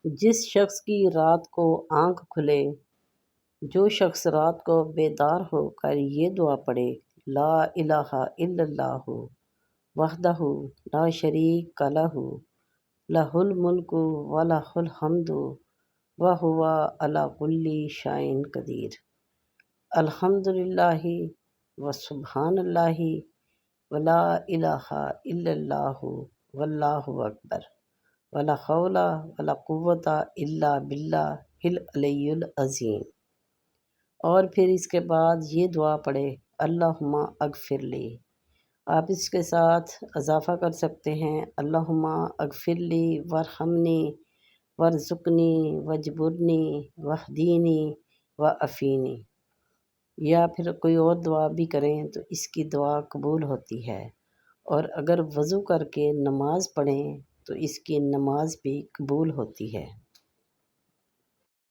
جس شخص کی رات کو آنکھ کھلے، جو شخص رات کو بیدار ہو کر یہ دعا پڑھے، لا الہ الا اللہ وحدہ لا شریک لہ لہ الملک و لہ الحمد وہو علی کل شیء قدیر، الحمد للہ وسبحان اللہ ولا الہ الا اللہ واللہ اکبر ولا حول ولا قوۃ الا باللہ العلی العظیم۔ اور پھر اس کے بعد یہ دعا پڑھے، اللہم اغفر لی۔ آپ اس کے ساتھ اضافہ کر سکتے ہیں، اللہم اغفر لی وارحمنی وارزقنی واجبرنی واہدینی وعافینی۔ یا پھر کوئی اور دعا بھی کریں تو اس کی دعا قبول ہوتی ہے، اور اگر وضو کر کے نماز پڑھیں تو اس کی نماز بھی قبول ہوتی ہے۔